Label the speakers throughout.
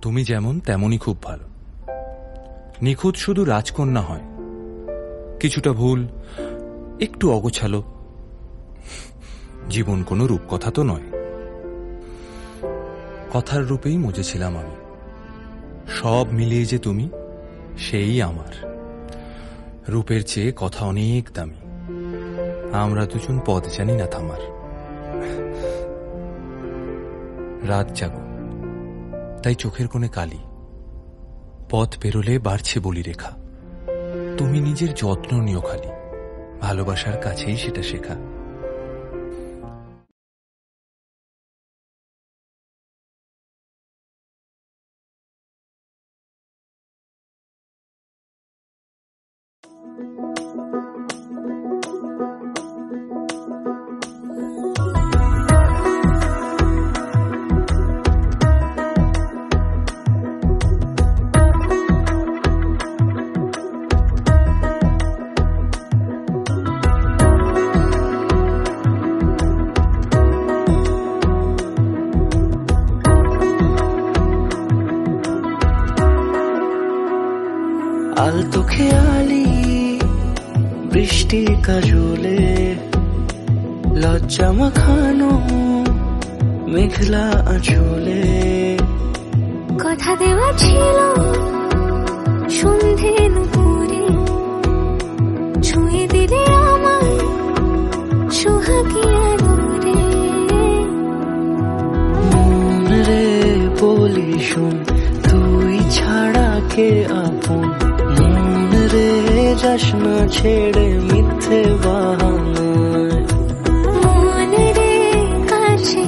Speaker 1: তুমি যেমন তেমনই খুব ভালো। নিখুঁত শুধু রাজকন্যা হয়, কিছুটা ভুল, একটু অগোছালো। জীবন কোনো রূপকথা তো নয়। কথার রূপেই মজেছিলাম আমি। সব মিলিয়ে যে তুমি, সেই আমার। রূপের চেয়ে কথা অনেক দামি। আমরা দুজন পথ জানি না থামার। রাত জাগো, তাই চোখের কোণে কালি। পথ পেরোলে বাড়ছে বলি রেখা। তুমি নিজের যত্ন নিও খালি, ভালোবাসার কাছেই সেটা শেখা।
Speaker 2: আলতো খেয়ালি বৃষ্টি কাজলে, লজ্জা মাখানো মেঘলা আঁচলে।
Speaker 3: কথা দেওয়া ছিল সন্ধে দুপুরে, ছুঁয়ে দিলে আমায় সোহাগী আদরে।
Speaker 2: মন রে বলি শোন, তুই ছাড়া কে আপন। মন রে যাস না ছেড়ে মিথ্যে বাহানায়।
Speaker 3: মন রে কাছে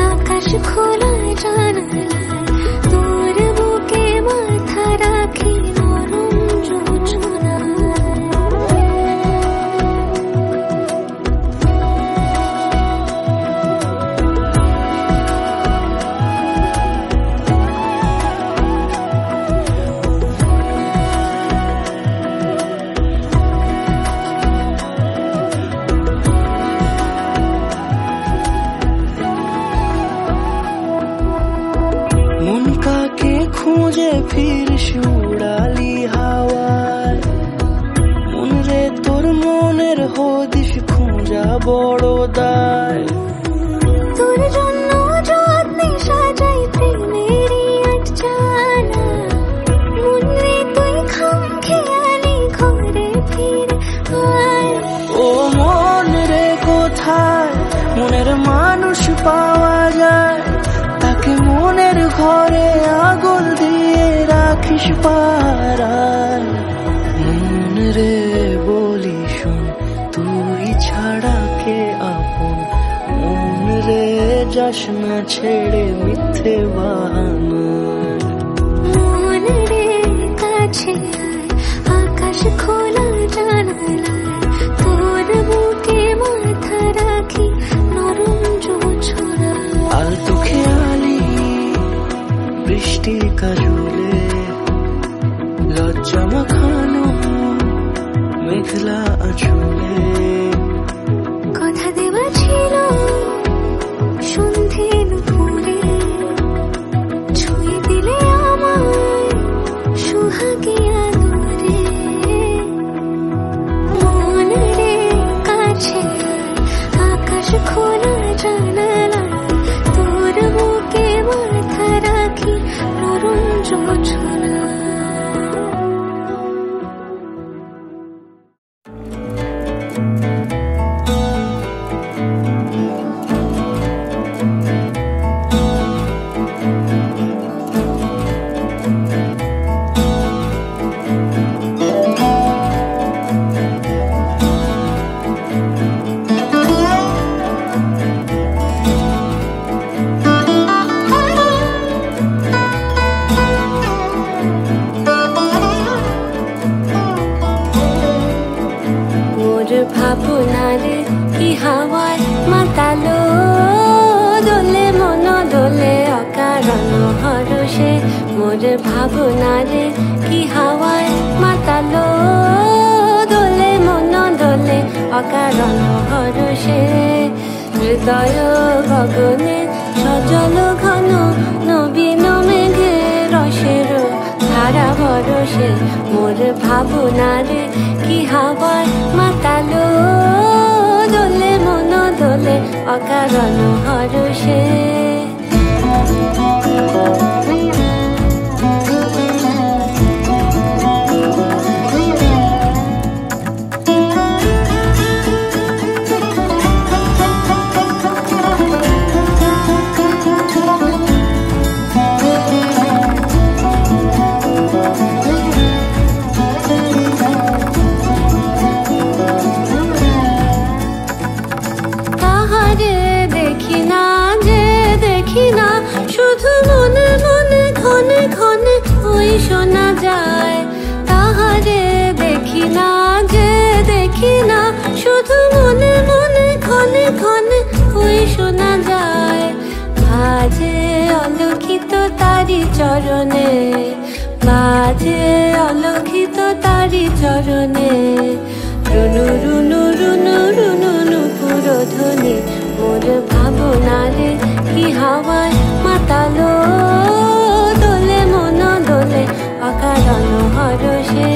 Speaker 3: আকাশ খোলা জানালায়, তোর বুকে মাথা রাখি নরম যোজনায়।
Speaker 2: মন কাকে খুঁজে ফিরিস উড়ালি হাওয়ায়। মন রে তোর মনের হদিস খোঁজা বড় দায়।
Speaker 3: তোর জন্য যত্নে সাজাই প্রেমেরই আটচালা। মন রে তুই খামখেয়ালি ঘরে ফিরে আয়।
Speaker 2: ও মন রে কোথায় মনের মানুষ পাওয়া যায়, তাকে মনের ঘরে আগুন দিয়ে রাখিস পাড়ায়। মন রে বলি শোন, তুই ছাড়া কে আপন। মন রে যাস না ছেড়ে মিথ্যে বাহানায়।
Speaker 3: মন রে কাছে আকাশ খোলা জানালায়, তোর বুকে মাথা রাখি নরম যোজনায়।
Speaker 2: আলতো খেয়ালি বৃষ্টি কাজলে, লজ্জা মাখানো মেঘলা আঁচলে।
Speaker 3: কথা দেওয়া ছিল সন্ধে দুপুরে, ছুঁয়ে দিলে আমায় সোহাগী আদরে। মন রে কাছে আকাশ খোলা জানালায়, তোর বুকে মাথা রাখি নরম যোজনায়। ভাবনারে কি হাওয়ায় মাতালো, দোলে মন দোলে অকারণ হরষে। মোর ভাবনারে কি হাওয়ায় মাতালো, দোলে মন দোলে অকারণ হরষে। হৃদয় গগনে সজল ঘন নবীন মেঘে মোর ভাবনারে কি হাওয়ায় মাতালো দোলে মন দোলে অকারণ হরষে শুধু মনে মনে ক্ষণে ক্ষণে ওই শোনা যায় তাহারে দেখি না যে দেখি না শুধু মনে মনে ক্ষণে ক্ষণে ওই শোনা যায় বাজে অলক্ষিত তারি চরণে বাজে অলক্ষিত তারি চরণে রুনু রুনু রুনু রুনু নুপুর ধ্বনি মোর ভাবনারে কি হাওয়ায় মাতালো দোলে মন দোলে অকারণ হরষে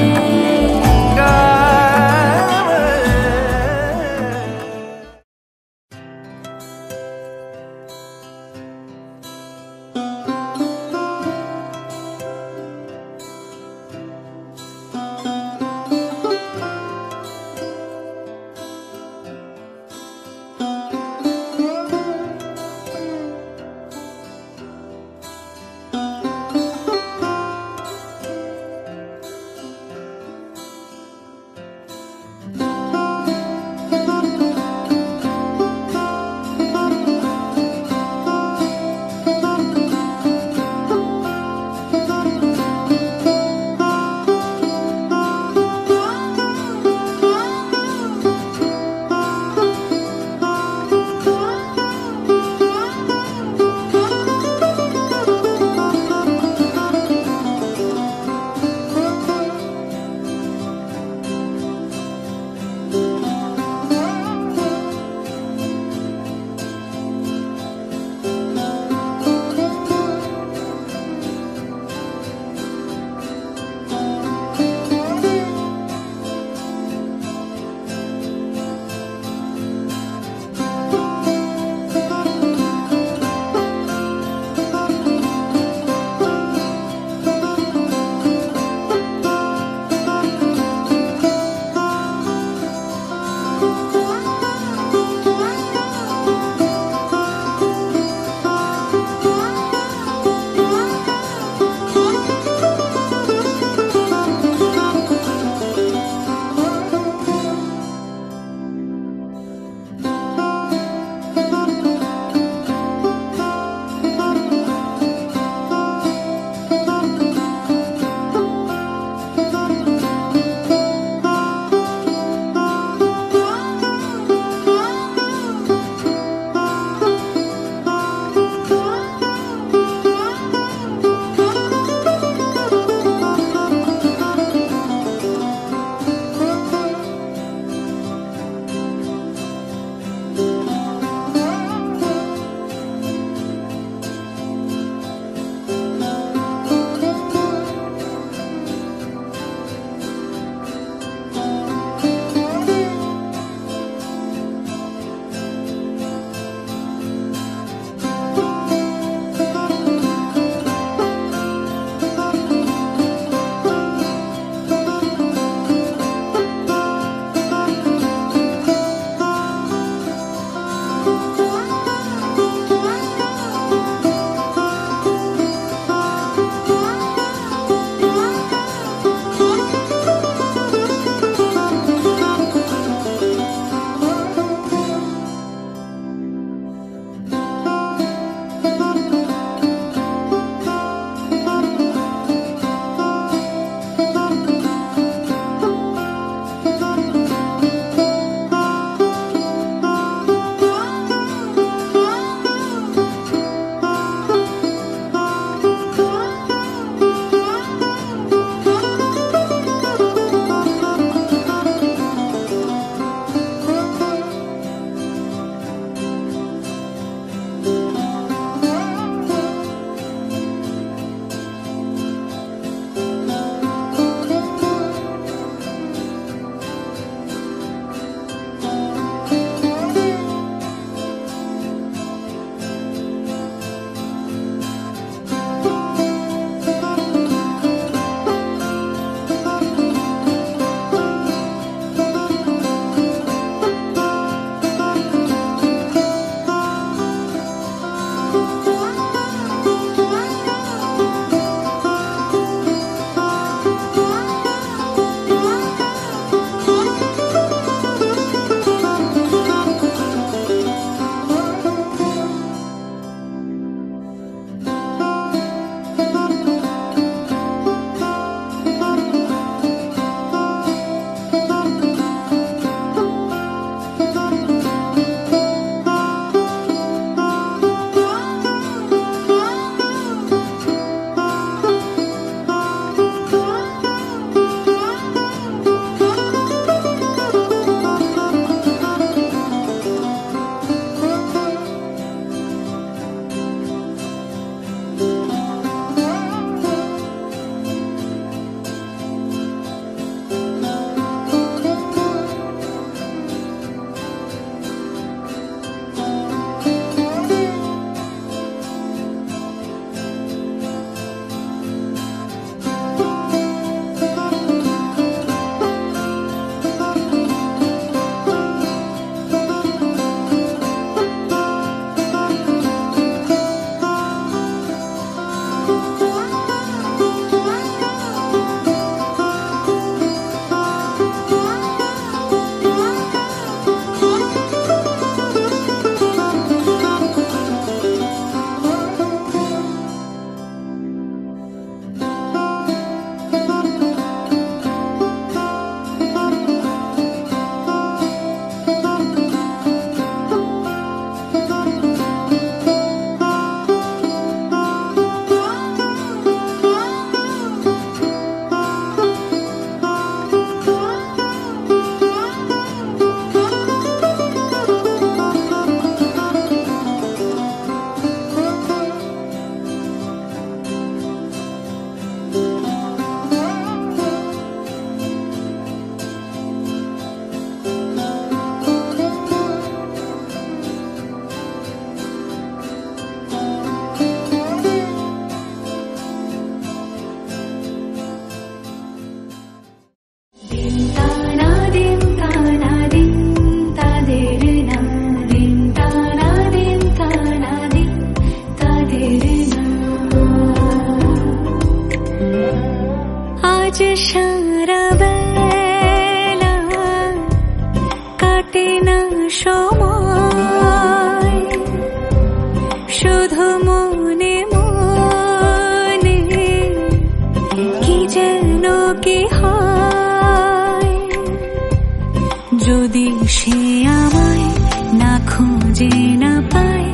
Speaker 3: যে না পায়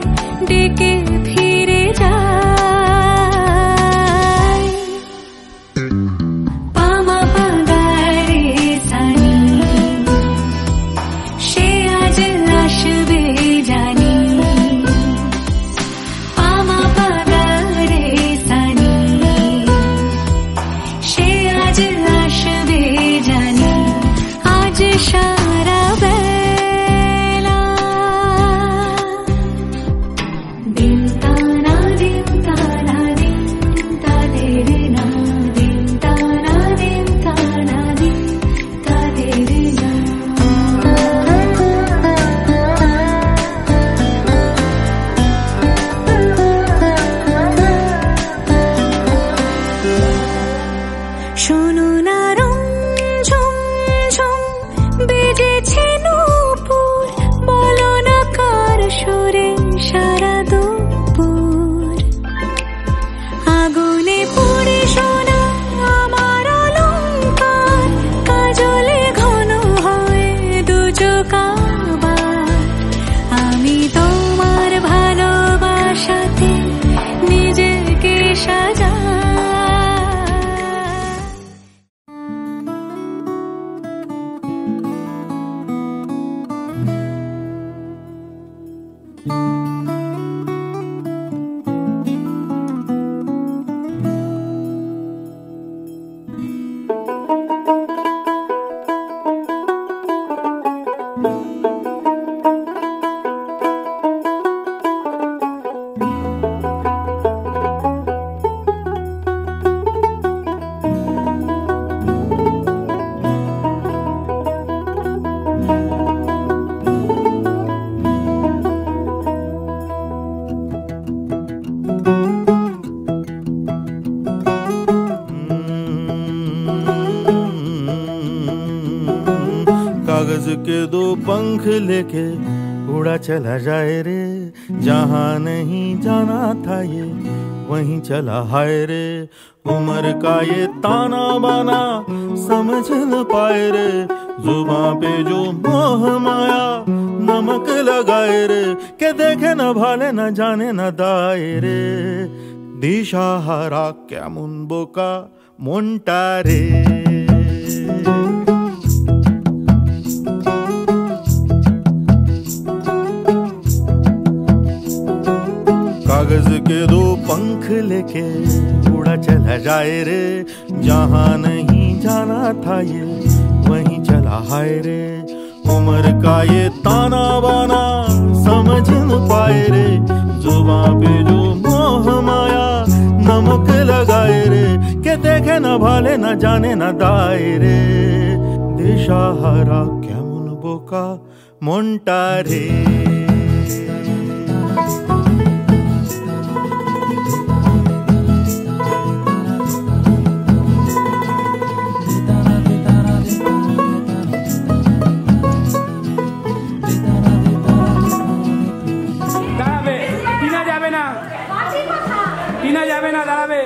Speaker 3: ডেকে ফিরে যায়। পামা পাগারে সানি সে আজ আসবে জানি। পামা পাগারে সানি সে আজ আসবে জানি। আজ সারা বেলা দিন তানা দিন তানা দিন তাদের না দিন তানা দিন তানা দিন তাদের না। শোনো না রং ঝুম ঝুম বেজেছে নূপুর, বলো না কার সুরে সারা দুপুর। আগুনে পুড়ে সোনা আমার অলংকার, কাজলে ঘন হয় দু চোখ আবার। আমি তোমার ভালোবাসাতে নিজেকে সাজাই।
Speaker 4: कागज के दो पंख लेके उड़ा चला जाए रे, जहाँ नहीं जाना था ये वहीं चला हाय रे। उम्र का ये ताना बाना समझ न पाए रे, जुबां पे जो मोह माया नमक लगाए रे। के देखे न भाले न जाने न दाए रे, दिशाहारा केमन बोका মনটা রে। कागज के दो पंख लेके उड़ा चला जाए रे, जहाँ नहीं जाना था ये वहीं चला हाय रे। उम्र का ये ताना बाना समझ न पाए रे, जुबां पे जो मोह माया नमक लगाए रे। के देखे न भाले न जाने न दाए रे, दिशाहारा केमन बोका মনটা রে।
Speaker 5: টিনা যাবে না, দাঁড়াবে।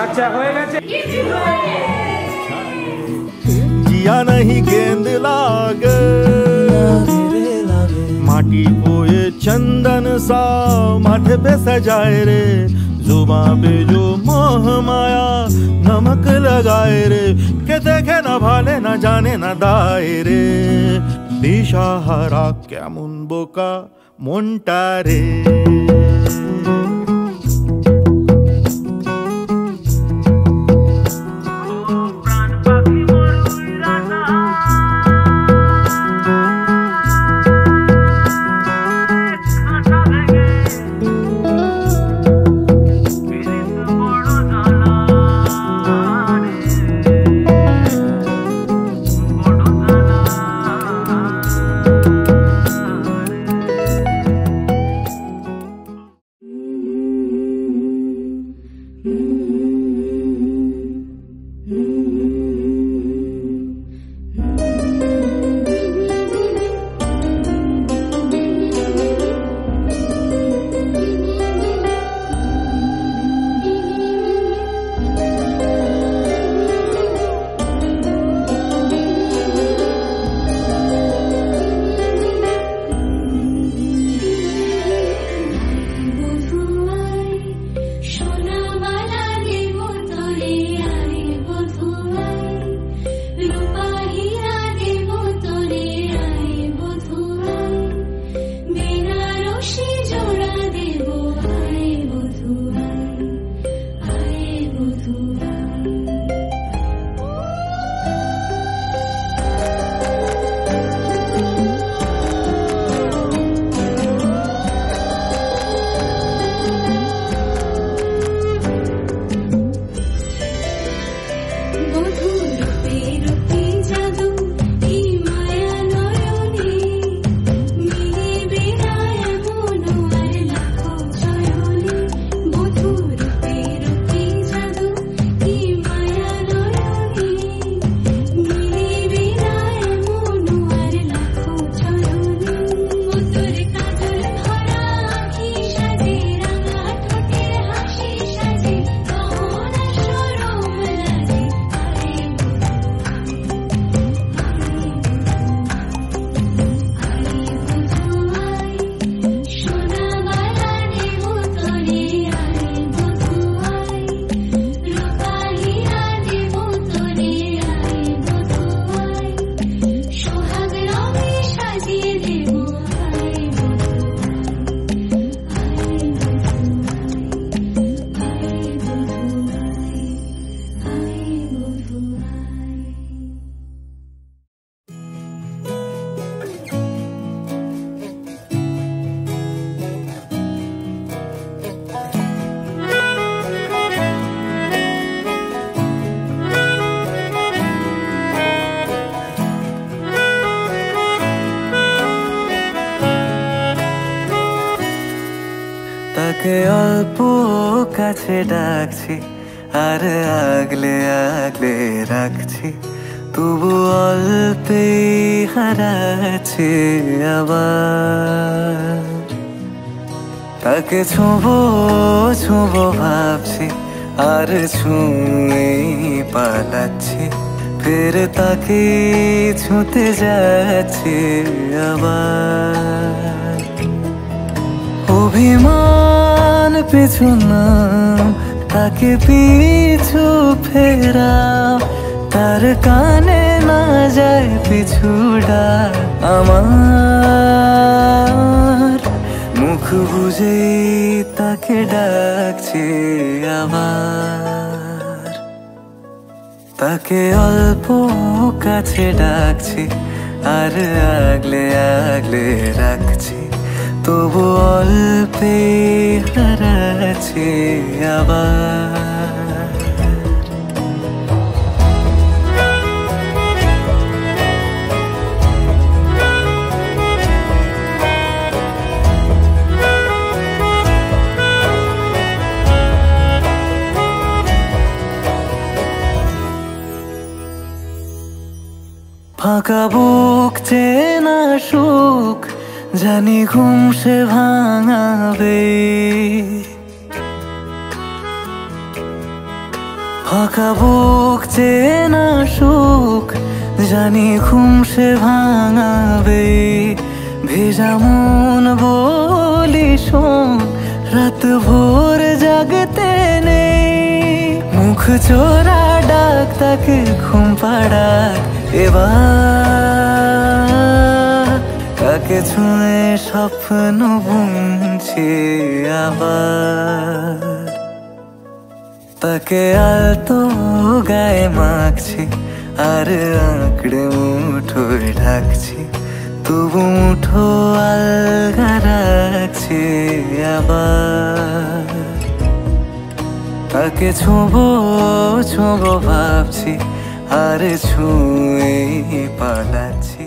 Speaker 5: আচ্ছা হয়ে গেছে।
Speaker 4: जिया नहीं गेंद लागे माटी को ये चंदन सा माथे पे सजाए रे, जुबां पे जो मोह माया नमक लगाए रे। के देखे न भाले न जाने न दाए रे, दिशाहारा केमन बोका মনটা রে।
Speaker 2: তাকে অল্প কাছে ডাকছি আর আগলে আগলে রাখছি, তবু অল্পে হারাচ্ছি আবার। তাকে ছোঁবো ছোঁবো ভাবছি আর ছুঁয়ে পালাচ্ছি, ফের তাকে ছুঁতে যাচ্ছি আবার। অভিমান পিছু নাম, তাকে পিছু ফেরাও, তার কানে না যায় পিছু ডাক আমার। মুখ বুঝে তাকে ডাকছি আবার। তাকে অল্প কাছে ডাকছি আর আগলে আগলে রাখছি, তবু অল্পে হারাচ্ছি আবার। ফাঁকা বুক চেনা সুখ জানি ঘুম সে ভাঙাবে, ফাঁকা বুক চেনা সুখ জানি ঘুম সে ভাঙাবে। ভেজা মন বলি শোন, রাত ভোর জাগতে নেই, মুখ চোরা ডাক তাকে ঘুম পাড়াক এবার। তাকে ছুঁয়ে স্বপ্ন বুনছি আবার। তাকে আলতো গায়ে মাখছি আর আঁকড়ে মুঠোয় ঢাকছি, তবু মুঠো আলগা রাখছি আবার। তাকে ছোঁবো ছোঁবো ভাবছি আর ছুঁয়ে পালাচ্ছি।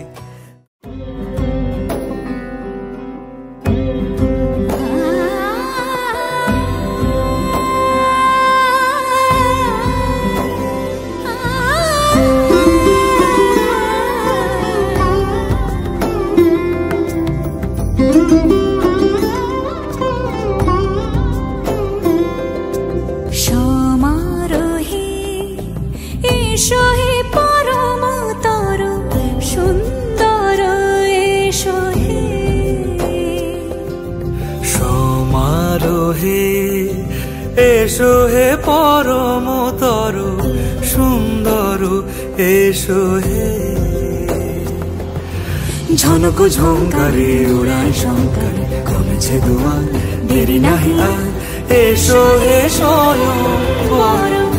Speaker 6: এসো হে পরম তরু সুন্দর, এসো হে ঝনক ঝঙ্কারে উড়ায় শঙ্কর, কমেছে দুয়ার দেরি নাহি আর। এসো হে স্বয়ং পরম,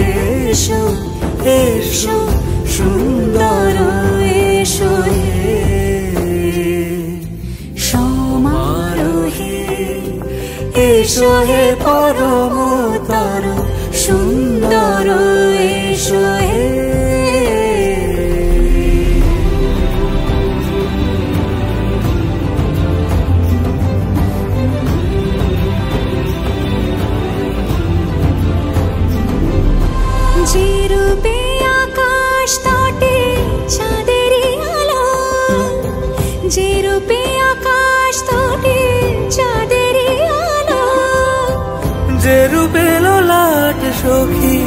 Speaker 6: এসো এসো সুন্দর, এসো হে সমারোহে। এসো হে পরম তরু সুন্দর, এসো হে
Speaker 3: যে রূপে আকাশ তটে চাঁদেরই আলো, যে রূপে আকাশ তটে চাঁদেরই আলো,
Speaker 6: যে রূপে ললাট সখী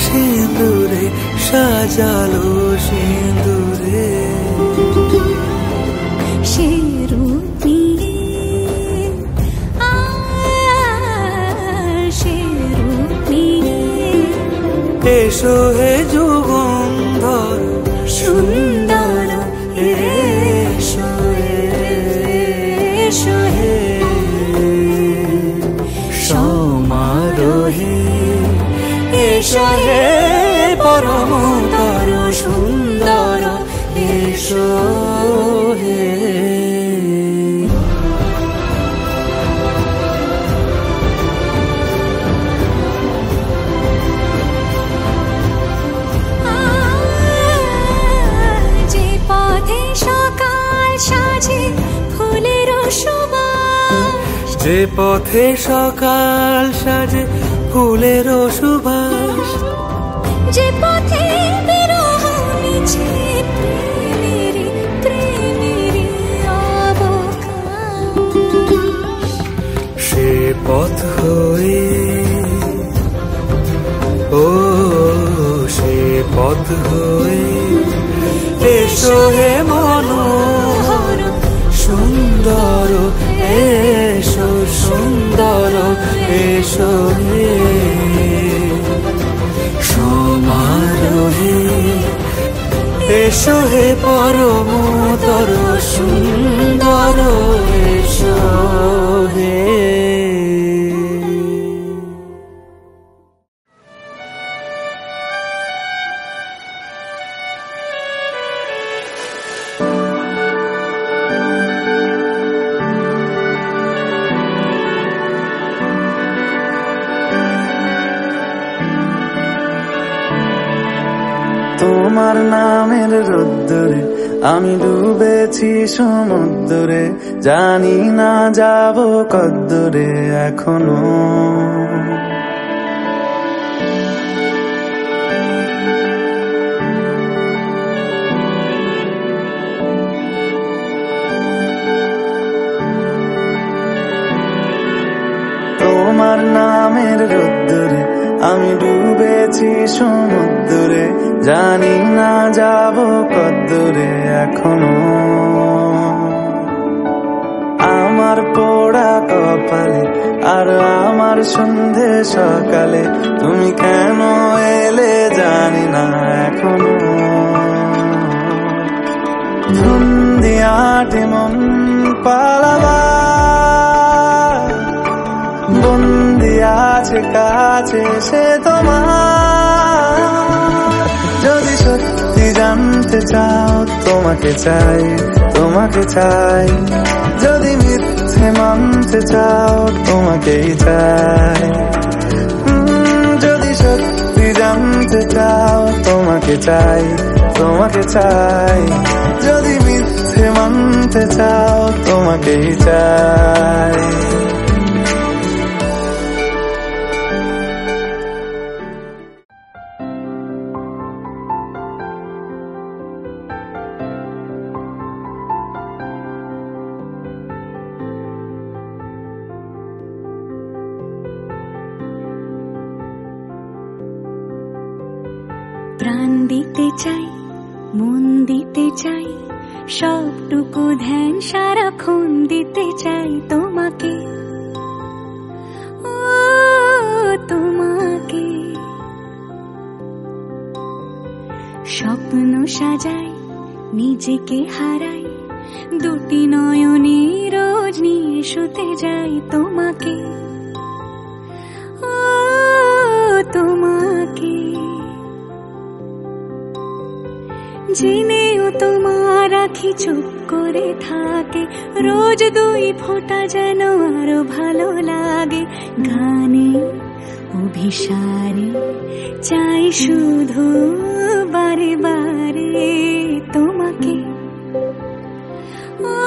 Speaker 6: সিঁদুরে সাজালো সিঁদুরে।
Speaker 3: সে রূপ নিয়ে সে রূপ নিয়ে
Speaker 6: এসো হে যুগন্ধর
Speaker 3: সুন্দর, এসো এসো হে
Speaker 6: সমারোহে। এসো হে পরম তরু সুন্দর, এসো হে
Speaker 3: যে পথে সকাল সাজে ফুলের সুবাস,
Speaker 6: যে পথে সকাল সাজে ফুলের সুবাস,
Speaker 3: যে পথে বিরহ মিছে প্রেমেরই প্রেমেরই অবকাশ,
Speaker 6: সে পথ হয়ে ও সে পথ হয়ে এসো হে মনোহর সুন্দর, এসো সুন্দর, এসো হে সমারোহে, এসো হে পরমতর সুন্দর, এসো হে।
Speaker 2: তোমার নামের রোদ্দুরে আমি ডুবেছি সমুদ্রে, জানি না যাব কদ্দুরে এখনো। তোমার নামের রোদ্দুরে আমি ডুবেছি সমুদ্রে, জানি না যাব কদ্দুরে এখনো। আমার পোড়া কপালে আর আমার সন্ধে সকালে তুমি কেন এলে জানি না এখনো। ধুন্দিয়াটে মন পালাবার বন্দি আছে কাছে সে তোমার, যদি সত্যি জানতে চাও তোমাকে চাই, তোমাকে চাই, যদি মিথ্যে মানতে চাও তোমাকেই চাই, যদি সত্যি জানতে চাও তোমাকে চাই, তোমাকে চাই, যদি মিথ্যে মানতে চাও তোমাকেই চাই।
Speaker 3: প্রাণ দিতে চাই, মন দিতে চাই, সবটুকু ধ্যান সারাক্ষণ দিতে চাই তোমাকে, ও তোমাকে। স্বপ্ন সাজাই, নিজেকে হারাই, দুটি নয়নে রোজ নিয়ে শুতে যাই তোমাকে, ও তোমাকে। জেনেও তোমার আখি চুপ করে থাকে, রোজ দুই ফোঁটা যেন আরো ভালো লাগে। গানে অভিসারে চাই শুধু বারে বারে তোমাকে, ও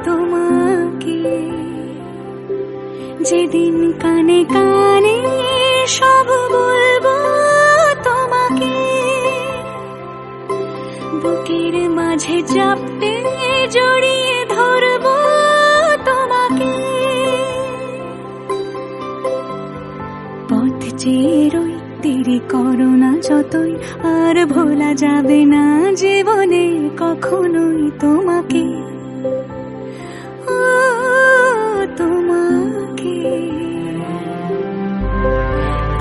Speaker 3: তোমাকে। যেদিন কানে কানে সব বলবো তোমাকে, বুকের মাঝে চাপতে জড়িয়ে ধরবো তোমাকে। পথ চেয়ে রই, দেরি করো না যতই, আর ভোলা যাবে না জীবনে কখনোই তোমাকে, ও তোমাকে।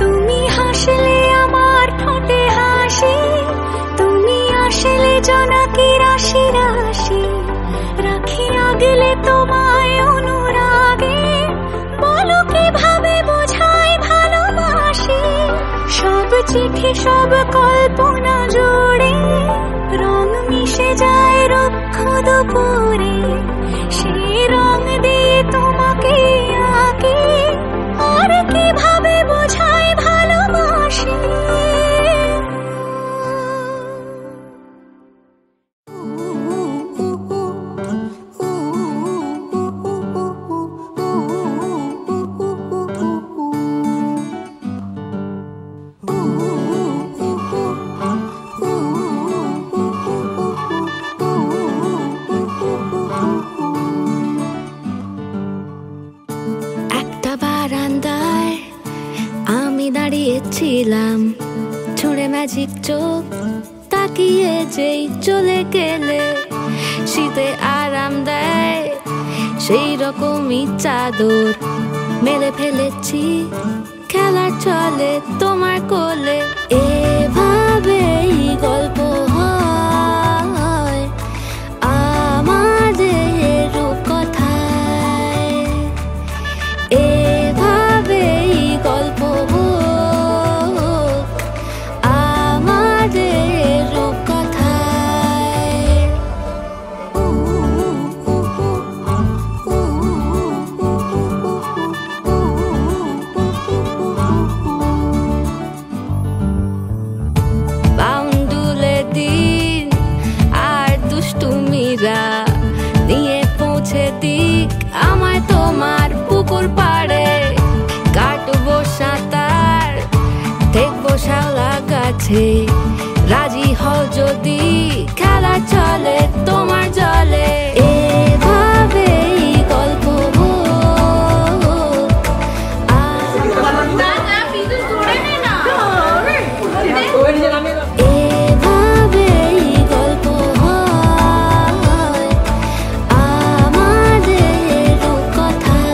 Speaker 3: তুমি হাসলে আমার ঠোঁটে হাসি, তুমি আসলে জোনাকি রাশি রাশি, রাখি আগলে তোমায় অনুরাগে, বলো কিভাবে বোঝাই ভালোবাসি। সব চিঠি সব কল্পনা জোড়ে রং মিশে যায় রুক্ষ দুপুরে, সেই রং দিয়ে তোমাকে আঁকি, আর কিভাবে বোঝাই ভালোবাসি।
Speaker 7: বারান্দায় আমি দাঁড়িয়েছিলাম, ছুঁড়ে ম্যাজিক চোখ তাকিয়ে যেই চলে গেলে। শীতে আরাম দেয় সেই রকমই চাদর মেলে ফেলেছি, খেলা চলে তোমার কোলে। এভাবেই গল্প হয় আমাদের রূপকথায়, এভাবেই গল্প হোক আমাদের রূপকথায়। বাউন্ডুলে দিন আর দুষ্টুমিরা নিয়ে পৌঁছে দিক আমায় তোমার পুকুর পাড়ে। কাটবো সাঁতার, দেখবো শাওলা গাছে, রাজি হও যদি খেলা চলে তোমার জলে। এভাবেই গল্প হোক এভাবেই গল্প হয় আমাদের রূপকথায়।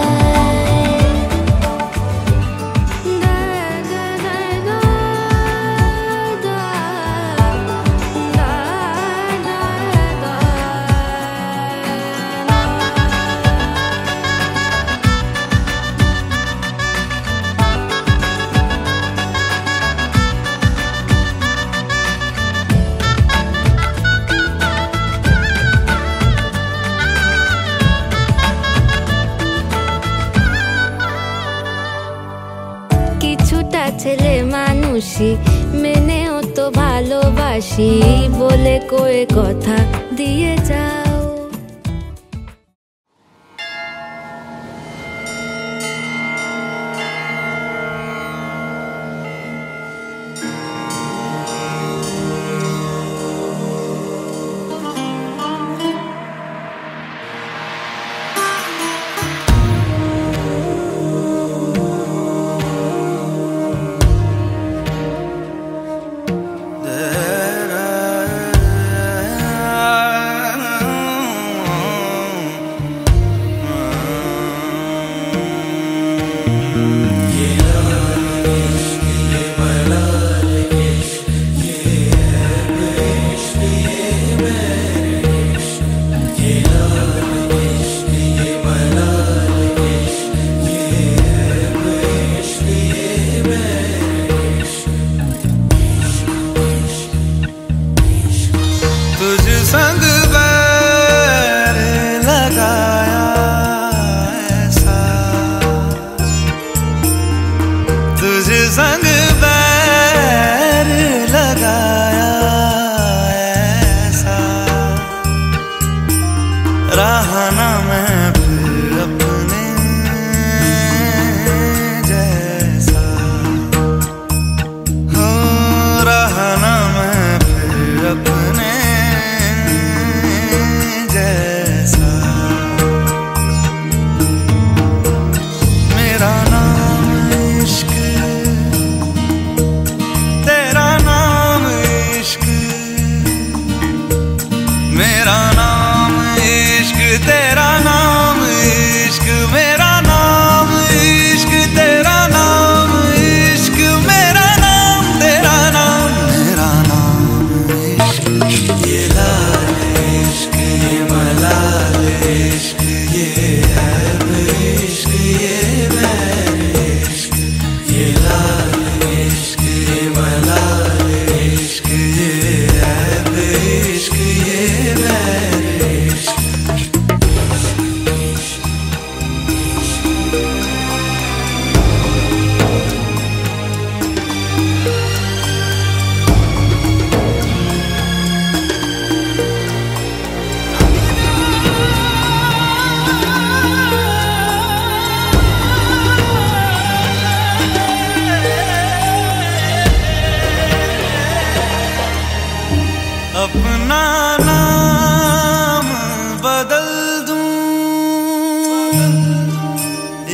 Speaker 7: কিছুটা ছেলে মানুষই মেনেও তো ভালোবাসি, বলে কয়ে কথা দিয়ে যাও।
Speaker 2: तुझ संग बैर लगाया ऐसा, तुझ संग बैर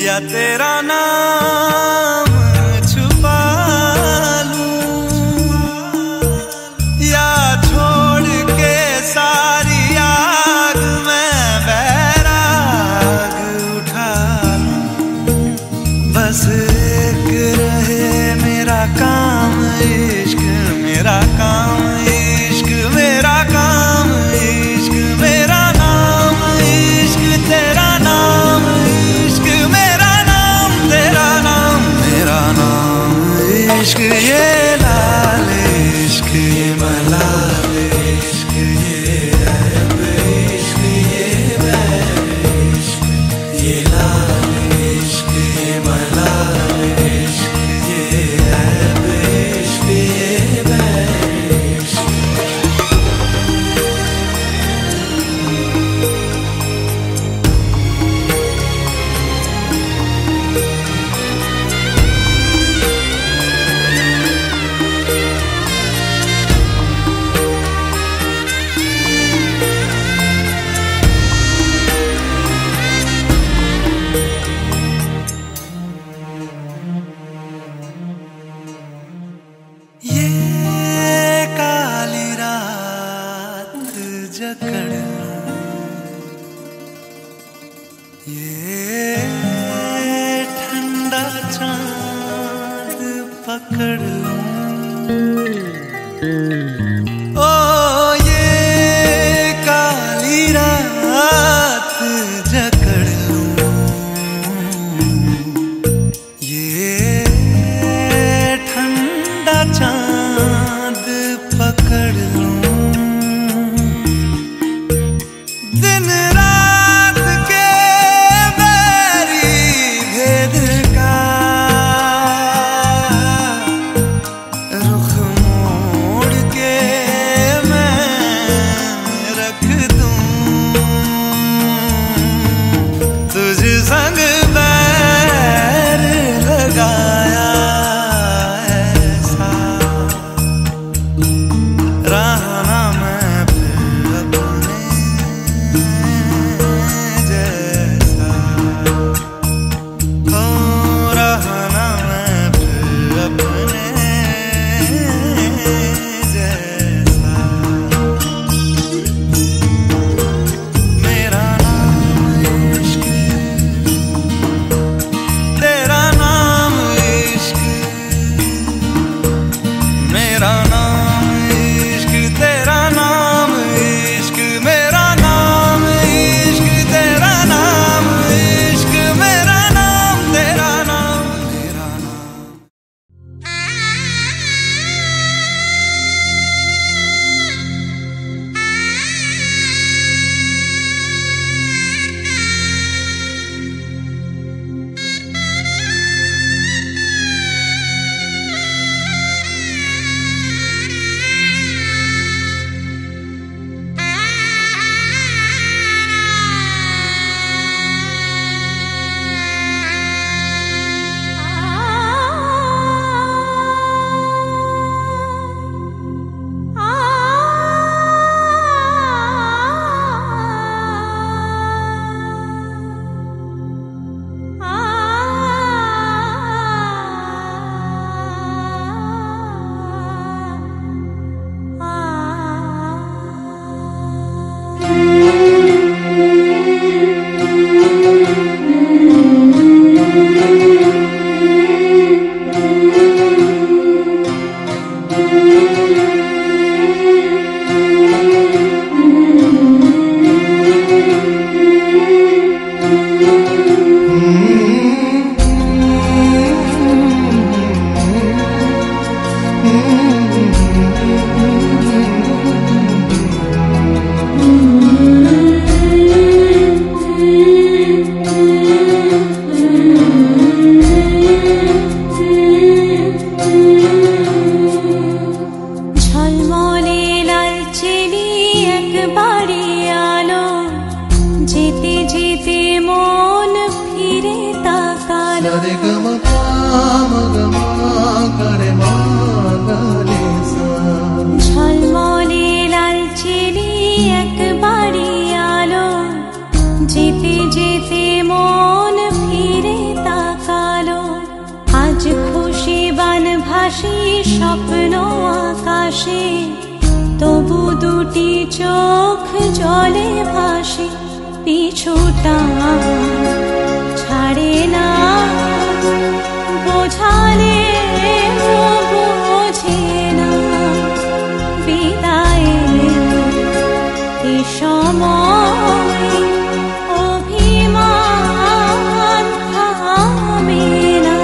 Speaker 2: या तेरा नाम छुपा लूं, या छोड़ के सारी आग में बैराग उठा लूं। बस एक रहे मेरा काम इश्क, मेरा काम इश्क, मेरा काम इश्क, मेरा नाम इश्क, तेरा नाम इश्क, मेरा नाम तेरा नाम, मेरा नाम इश्क। ये लाल इश्क, ये मलाल इश्क, ये ऐब इश्क, ये बैर इश्क, ये लाल इश्क, ये मलाल इश्क, ये ऐब इश्क, ये बैर इश्क। ये काली रात जकड़ लूं, ये ठंडा चांद पकड़ लूं, ओ ये काली रात जकड़ लूं, ये ठंडा चांद पकड़ लूं। दिन रात के बैरी भेद का रुख मोड़ के मैं रख दूं, तुझ संग बैर लगाया ऐसा, रहना मैं फिर अपने जैसा, हो रहना मैं फिर अपने जैसा। मेरा नाम इश्क, तेरा नाम इश्क, मेरा नाम इश्क, तेरा नाम इश्क, मेरा नाम इश्क, तेरा नाम इश्क, मेरा नाम तेरा नाम, मेरा नाम।
Speaker 3: ঝলমলে লালচেলি একবারে আলো, যেতে যেতে মন ফিরে তাকালো। ঝলমলে লালচেলি একবারে আলো, যেতে যেতে মন ফিরে দুটি চোখ জলে ভাসে, পিছুটা ছাড়ে না, বোঝালে বোঝে না। বিদায়ে এ সময় অভিমান থামে না।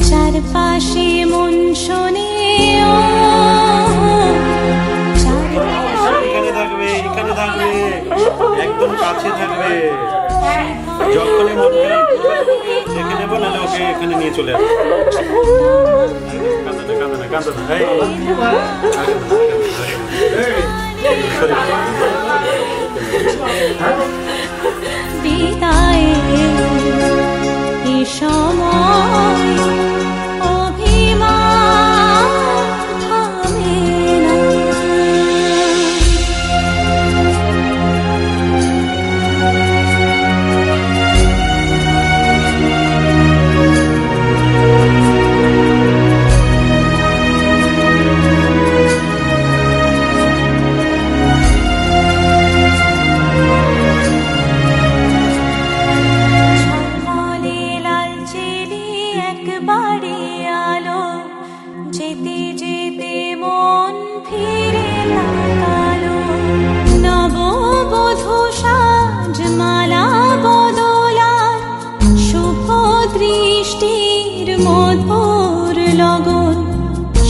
Speaker 3: চারপাশে মন শোনে
Speaker 4: এখানে থাকবে, এখানে থাকবে, একদম কাছে থাকবে। যখনই মন খারাপ দেখে নেবো, নাহলে ওকে এখানে নিয়ে চলে আসবে। কাঁদো না, কাঁদো না, কাঁদো না।
Speaker 3: বিদায়ে এ সময় অভিমান থামে না। একবারে আলো যেতে যেতে মন ফিরে তাকালো। নববধূ সাজমালা বদলার শুভ দৃষ্টির মধুর লগন,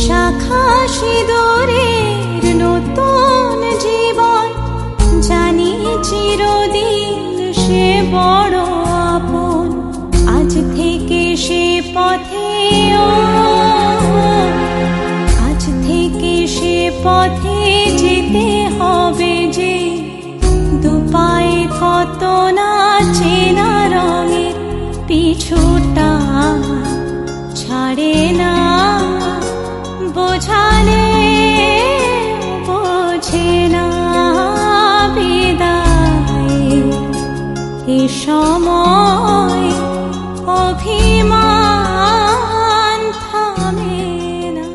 Speaker 3: শাখা সিঁদুরের নতুন জীবন, জানি চিরদিন সে বড় আপন। আজ থেকে সে পথে আজ থেকে সে পথে যেতে হবে যে, দুপায়ে কত না চেনা রঙের পিছুটা ছাড়ে না, বোঝালে বোঝে না। বিদায়ে এ সময় অভিমান থামে না।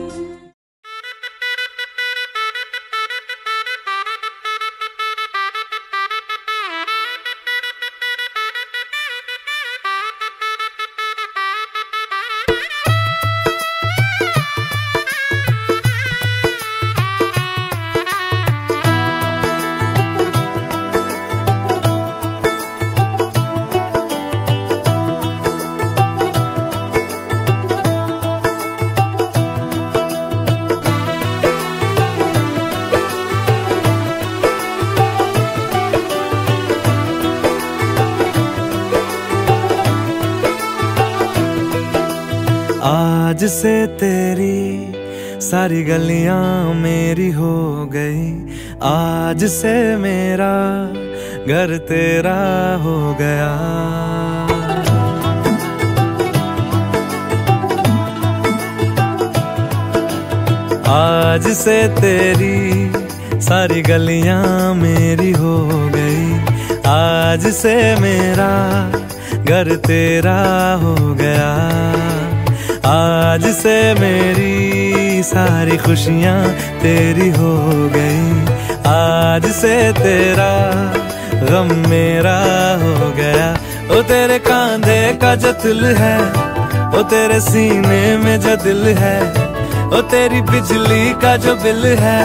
Speaker 2: आज से तेरी सारी गलियां मेरी हो गई, आज से मेरा घर तेरा हो गया। आज से तेरी सारी गलियां मेरी हो गई, आज से मेरा घर तेरा हो गया। आज से मेरी सारी खुशियां तेरी हो गई, आज से तेरा गम मेरा हो गया। ओ तेरे कांधे का जो दिल है, ओ तेरे सीने में जो दिल है, ओ तेरी बिजली का जो बिल है,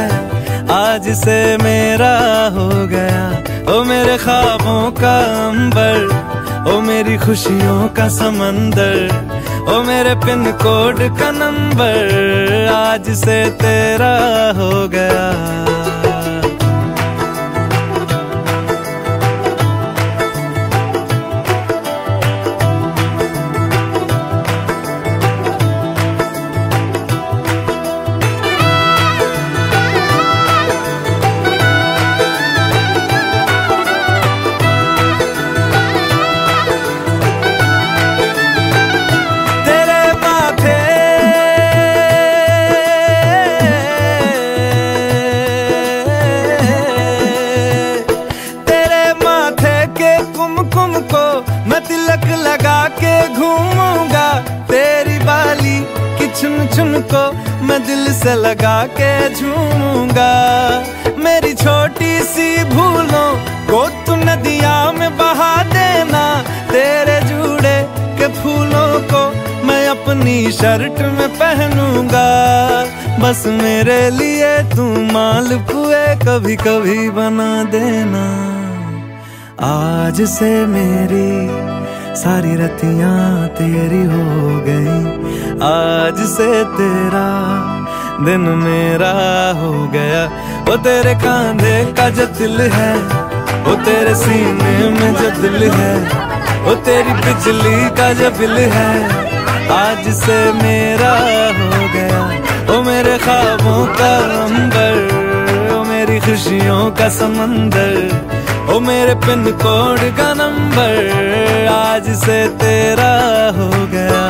Speaker 2: आज से मेरा हो गया। ओ मेरे ख्वाबों का अंबर, ओ मेरी खुशियों का समंदर, ओ मेरे पिन कोड का नंबर, आज से तेरा हो गया। चुन चुन को मैं दिल से लगा के झूमूंगा। मेरी छोटी सी भूलों को तू नदिया में बहा देना। तेरे जूड़े के फूलों को मैं अपनी शर्ट में पहनूंगा। बस मेरे लिए तू मालपुए कभी कभी बना देना। आज से मेरी सारी रतियां तेरी हो गई। आज से तेरा दिन मेरा हो गया। वो तेरे कांधे का जो दिल है, वो तेरे सीने में जो दिल है, वो तेरी बिजली का जो बिल है, आज से मेरा हो गया। वो मेरे ख्वाबों का अंबर, वो मेरी खुशियों का समंदर, वो मेरे पिन कोड का नंबर, आज से तेरा हो गया।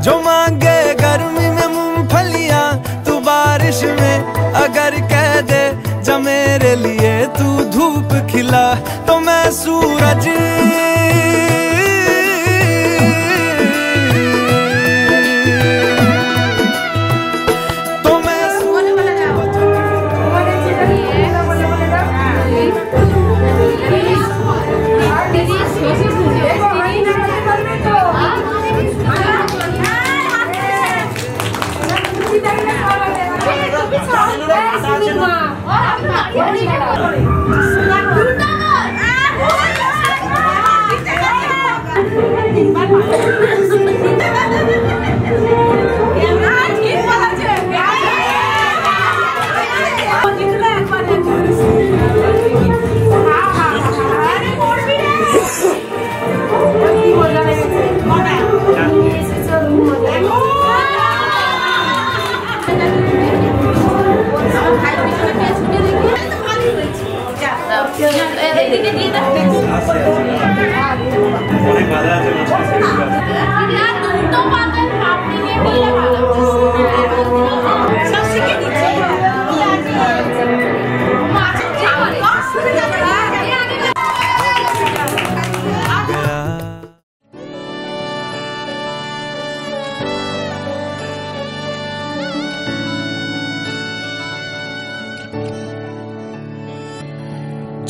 Speaker 2: जो मांगे गर्मी में मूंगफलियां, तू बारिश में अगर कह दे जा मेरे लिए तू धूप खिला, तो मैं सूरज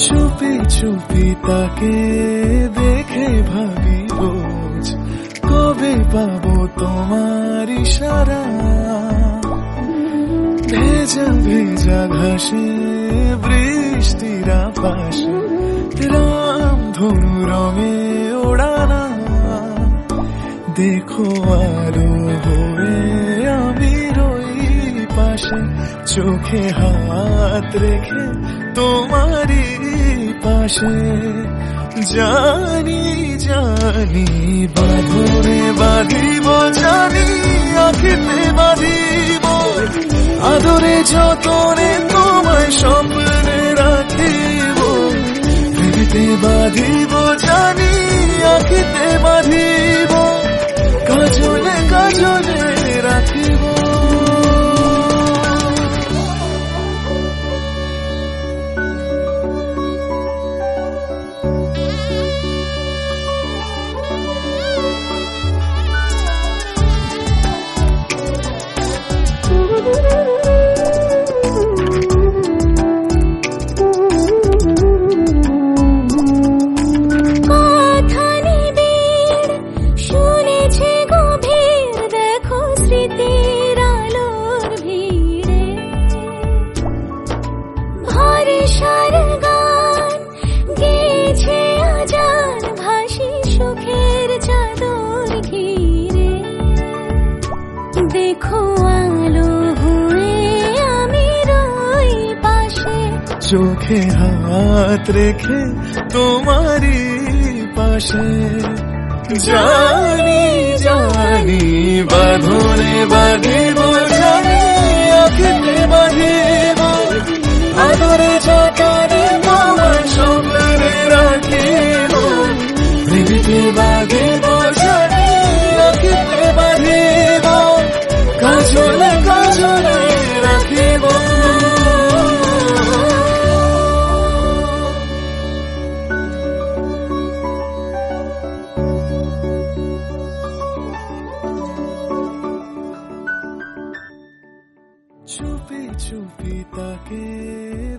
Speaker 2: छुपी छुपी ताके देखे भाभी रोज, কবে পাবো তোমার ইশারা। ভেজা ভেজা ঘাসে বৃষ্টির পাশে রামধনু রঙে ওড়ানা। দেখো আলো হয়ে আমি রই পাশে, চোখে হাত রেখে তোমারই পাশে। জানি জানি বাঁধনে বাঁধিব, জানি আঁখিতে বাঁধিব, আদরে যতনে তোমায় স্বপ্নে রাখিব। হৃদে বাঁধিব, জানি আঁখিতে বাঁধিব, কাজলে কাজলে রাখিব। চোখে হাত রেখে তোমারই পাশে। জানি জানি বাঁধনে বাঁধিব, জানি আঁখিতে বাঁধিব,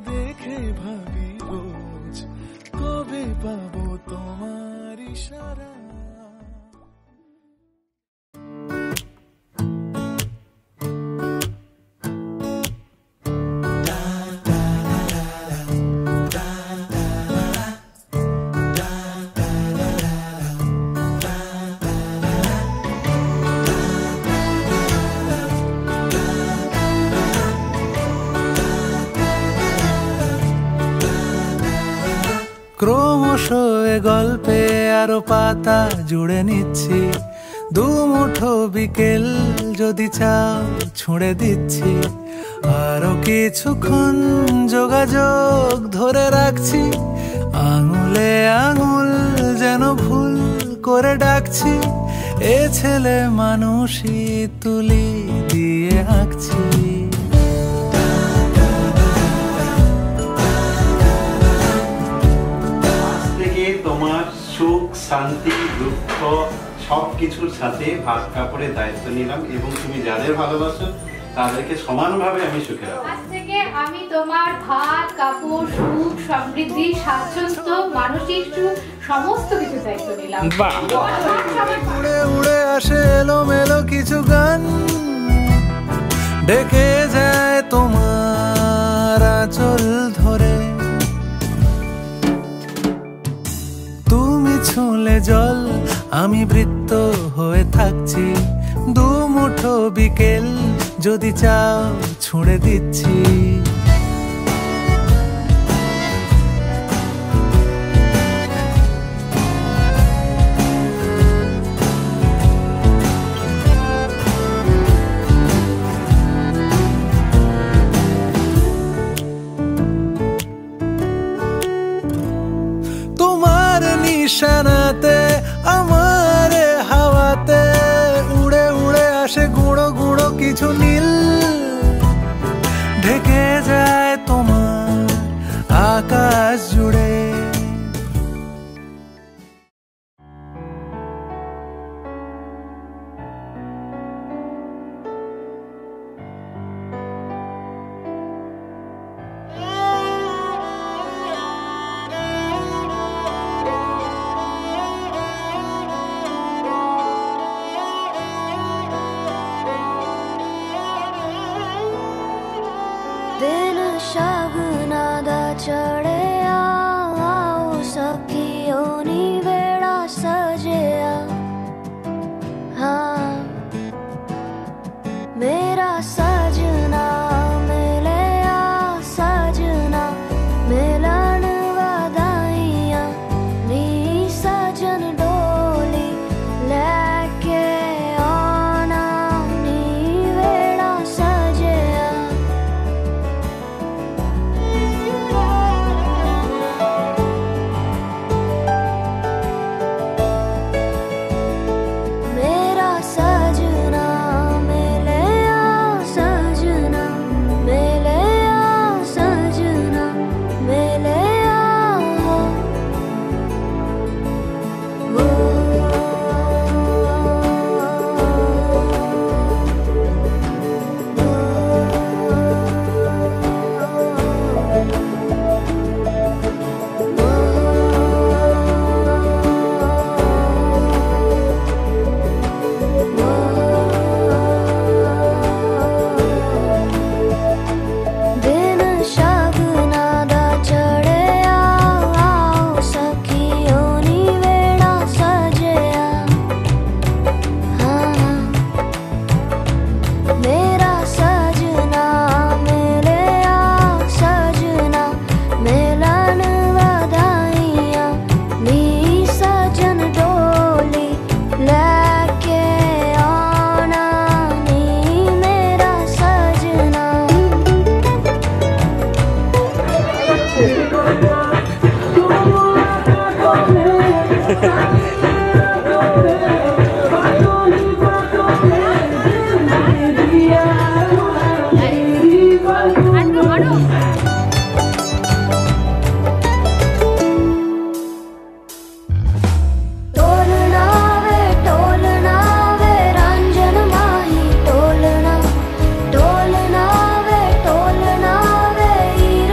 Speaker 2: দেখে ভাবি রোজ কবে পাবো তোমার ইশারা। ক্রমশ এ গল্পে আরো পাতা জুড়ে নিচ্ছি, দুমুঠো বিকেল যদি চাও ছুঁড়ে দিচ্ছি, আরো কিছুক্ষণ যোগাযোগ ধরে রাখছি, আঙুলে আঙুল যেন ভুল করে ডাকছি, এ ছেলে মানুষই তুলি দিয়ে আঁকছি।
Speaker 8: তোমার সুখ শান্তি দুঃখ সবকিছুর সাথে ভাগ কাপড়ের দায়িত্ব নিলাম এবং তুমি যাদের ভালোবাসো তাদেরকে সমানভাবে আমি সুখে রাখবো।
Speaker 9: আজ থেকে আমি তোমার ভাত কাপড় সুখ সমৃদ্ধি স্বাচ্ছন্দ্য মানসিক সুখ সমস্ত কিছু দায়িত্ব নিলাম।
Speaker 2: উড়ে উড়ে আসে এলোমেলো কিছু গান, ডেকে যায় তোমার আঁচল ধরে, তুমি ছুঁলে জল আমি বৃত্ত হয়ে থাকছি, দুমুঠো বিকেল যদি চাও ছুঁড়ে দিচ্ছি। তোমার নিশানাতে আমার হাওয়াতে উড়ে উড়ে আসে গুঁড়ো গুঁড়ো কিছু নীল, ঢেকে যায় তোমার আকাশ জুড়ে।
Speaker 7: दिन शगुना दा चढ़िया आओ सखियों नी वेड़ा सजिया, हाँ मेरा सजना मिलिया सजना मिलन वधाइयां नी सजन डोली लेके आना नी वेड़ा सजिया। मेरा सजना मिलिया सजना मिलिया सजना मिलिया हो। दिन शगुना दा चढ़िया आओ सखियों नी वेड़ा सजिया, हाँ मेरा सजना मिलिया सजना मिलन वधाइयां नी सजन डोली लेके आना नी मेरा सजना। टोलना वे रंजन माही टोलना टोलना वे हीर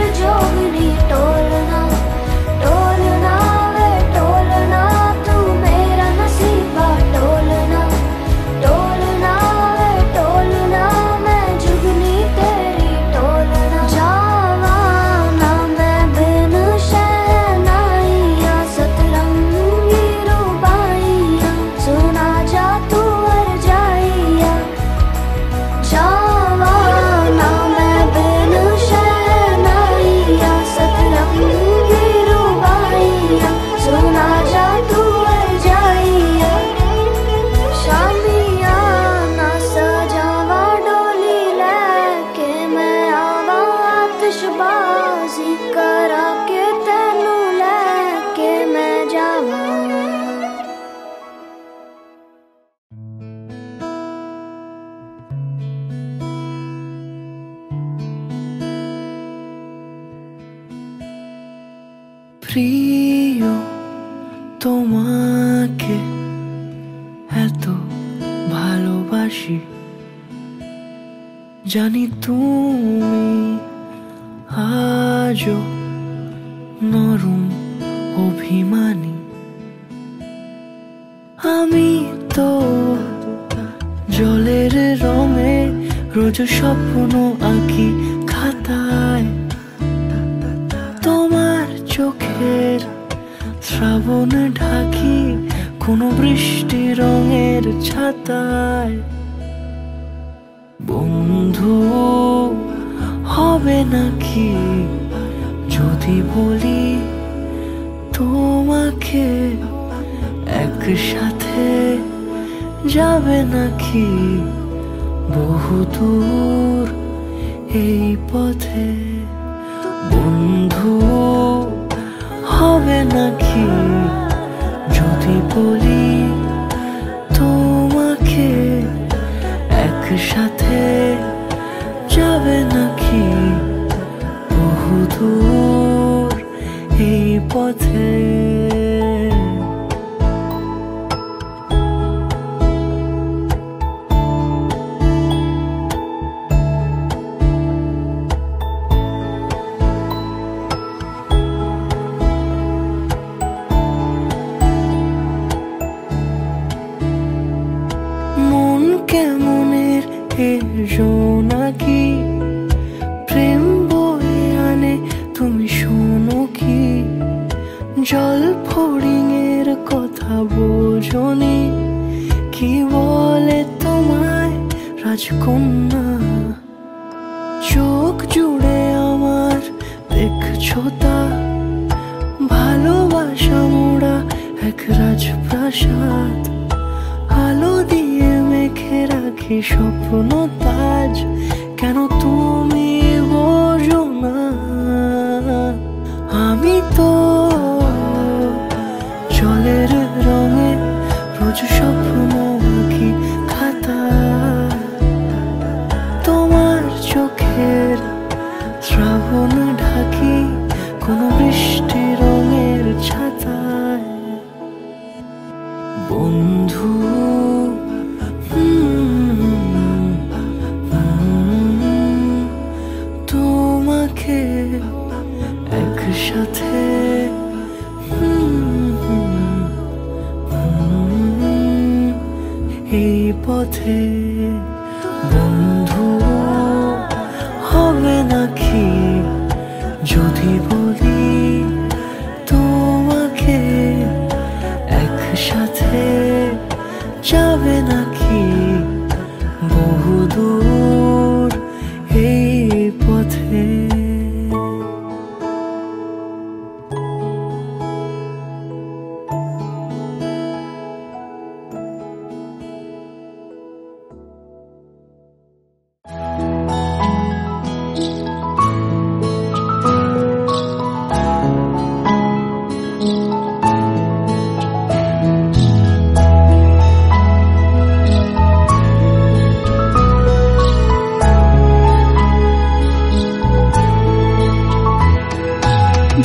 Speaker 6: প্রিয় তোমাকে এত ভালোবাসি, জানি তুমি আজও নরম অভিমানী। আমি তো জলের রঙে রোজ স্বপ্ন আঁকি খাতায়, তোমার চোখের শ্রাবণ ঢাকি কোনো বৃষ্টি রঙের ছাতায়। বন্ধু হবে নাকি যদি বলি তোমাকে, একসাথে যাবে নাকি বহুদূর এই পথে? বন্ধু হবে নাকি যদি বলি তোমাকে, একসাথে যাবে নাকি বহুদূর এই পথে? মন কেমনের জোনাকি প্রেম বয়ে আনে, তুমি শোনো কি? জল ফড়িংয়ের কথা বোঝনি, কি বলে তোমায় রাজকন্যা? চোখ জুড়ে আমার দেখছো তা, ভালোবাসা মোড়া এক রাজপ্রাসাদ। আলো দিয়ে মেখে রাখি স্বপ্ন তাজ, কেন তুমি বোঝো না? আমি তো জলের রঙে রোজ স্বপ্ন আঁকি খাতা, তোমার চোখের শ্রাবণ ঢাকি কোনো বৃষ্টি রঙের ছাতায়। বন্ধু তোমাকে একসাথে এই পথে। বন্ধু হবে নাকি যদি বলি তোমাকে, একসাথে যাবে নাকি বহুদূর এই পথে?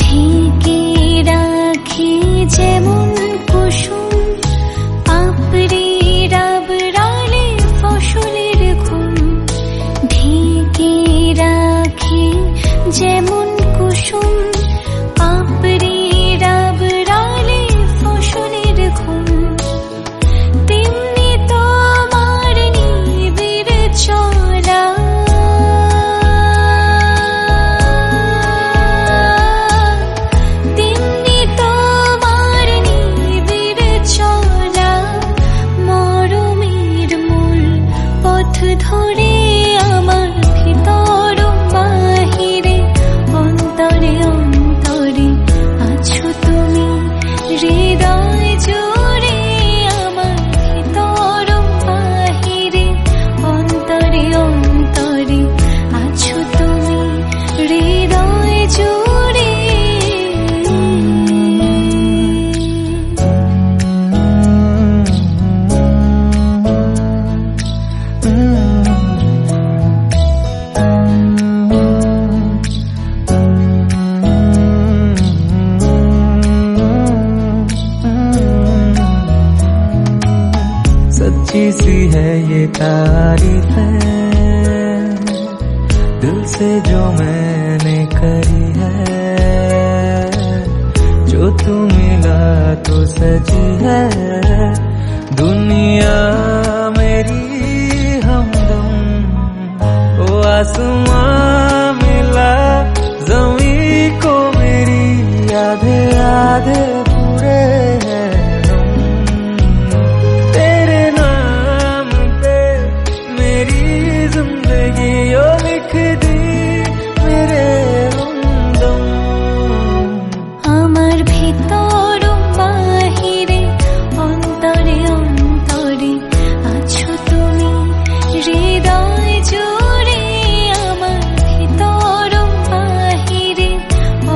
Speaker 3: ঢেকে রাখি যেমন কুসুম পাপড়ি রাবড়ালে ফসলের ঘুম, ঢেকে রাখি যেমন কুসুম পাপড়ি রাবড়ালে ফসলের ঘুম, তেমনি তোমার নিবিড় চলা ধরে আমার ভিতর বাহিরে অন্তরে অন্তরে আছো তুমি, হৃদয় জুড়ে আমার ভিতর বাহিরে অন্তরে অন্তরে আছো তুমি, হৃদয় জুড়ে।
Speaker 2: सच्ची सी है ये तारीफ है, दिल से जो मैंने करी है, जो तू मिला तो सजी है दुनिया मेरी हमदम। ओ आसमां मिला ज़मीं को मेरी, आधे आधे पूरे हैं हम। तेरे नाम पे मेरी जिंदगी ओ लिख दी मेरे हमदम।
Speaker 3: আমার ভিতর বাহিরে অন্তরে অন্তরে আছো তুমি হৃদয় জুড়ে। আমার ভিতর বাহিরে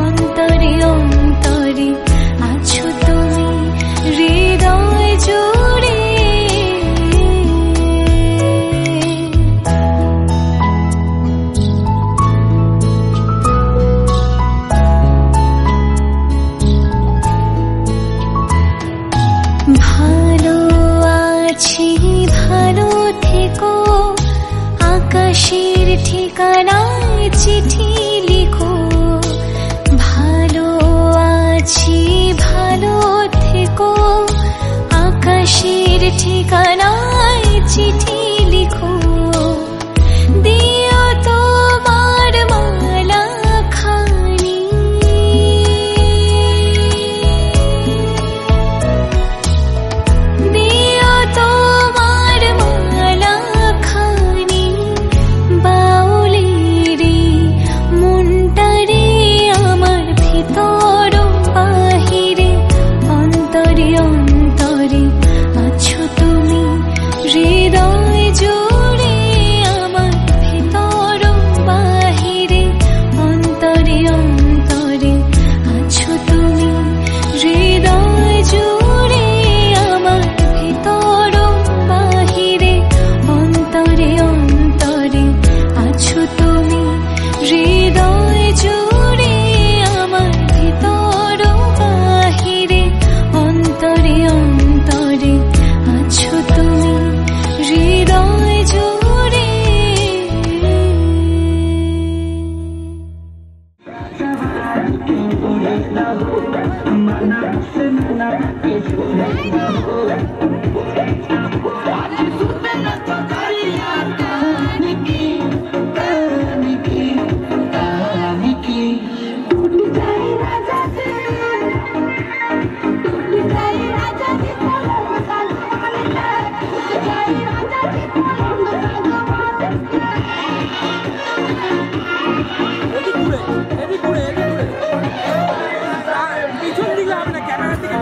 Speaker 3: অন্তরে অন্তরে আছো তুমি হৃদয় জুড়ে। ভালো আছি ভালো থেকো, আকাশের ঠিকানায় চিঠি লিখো। ভালো আছি ভালো থেকো, আকাশের ঠিকানায় চিঠি লিখো। দিও তোমার মালা খানি, দিও তোমার মালা খানি। বাউলেরে মনটারে আমার ভিতর বাহিরে অন্তরে অন্তরে আছো তুমি হৃদয় জুড়ে। আমার ভিতর বাহিরে অন্তরে অন্তরে আছো তুমি হৃদয় জুড়ে। আমার ভিতর বাহিরে অন্তরে অন্তরে আছো তুমি হৃদয় জুড়ে। আমার ভিতর বাহিরে অন্তরে অন্তরে আছো তুমি হৃদয় জুড়ে।
Speaker 5: পিছন দিকে হবে না, ক্যামেরার দিকে।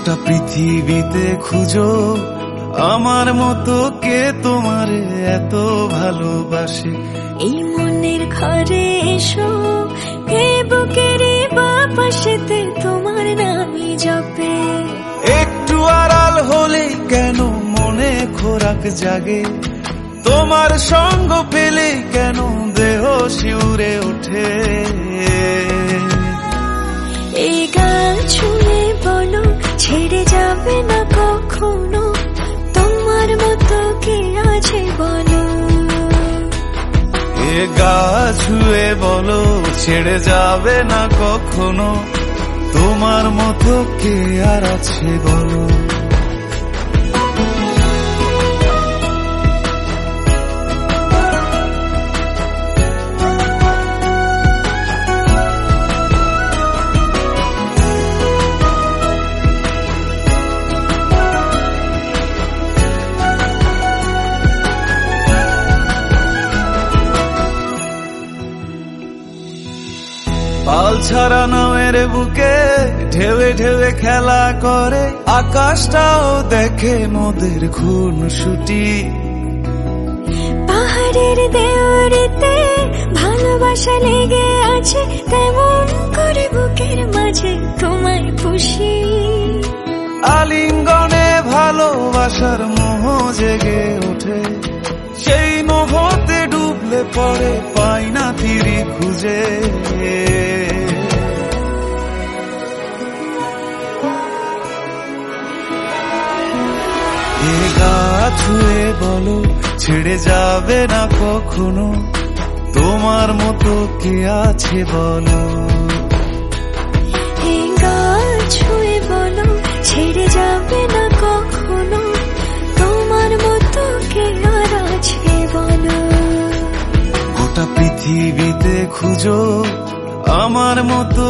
Speaker 2: গোটা পৃথিবীতে খুঁজো আমার মতো কে তোমার এত ভালোবাসে।
Speaker 3: এই মনের ঘরে এসো, এই বুকের বাপাশেতে তোমার নামই জপে।
Speaker 2: একটু আড়াল হলে কেন মনে খোরাক জাগে, তোমার সঙ্গ পেলে কেন দেহ শিউরে ওঠে।
Speaker 3: এই গান ছুঁয়ে বলো ছেড়ে যাবে না কখনো, তোমার মতো কে আছে বলো।
Speaker 2: এ গা ছুঁয়ে বলো ছেড়ে যাবে না কখনো, তোমার মতো কে আর আছে বলো। পাল ছাড়া নামের বুকে ঢেউে ঢেউে খেলা করে, আকাশটাও দেখে মোদের খুন ছুটি।
Speaker 3: পাহাড়ের দেওয়ারিতে ভালোবাসা লেগে আছে, তেমন করে বুকের মাঝে তোমায় পুষি।
Speaker 2: আলিঙ্গনে ভালোবাসার মোহ জেগে ওঠে, সেই মোহতে ডুবলে পরে পাই না তীরে খুঁজে। এ গা ছুঁয়ে বলো ছেড়ে যাবে না কখনো, তোমার মতো কে আছে বলো।
Speaker 3: এই গা ছুঁয়ে বলো ছেড়ে যাবে না কখনো, তোমার মতো কে আর আছে বলো।
Speaker 2: গোটা পৃথিবীতে খুঁজো আমার মতো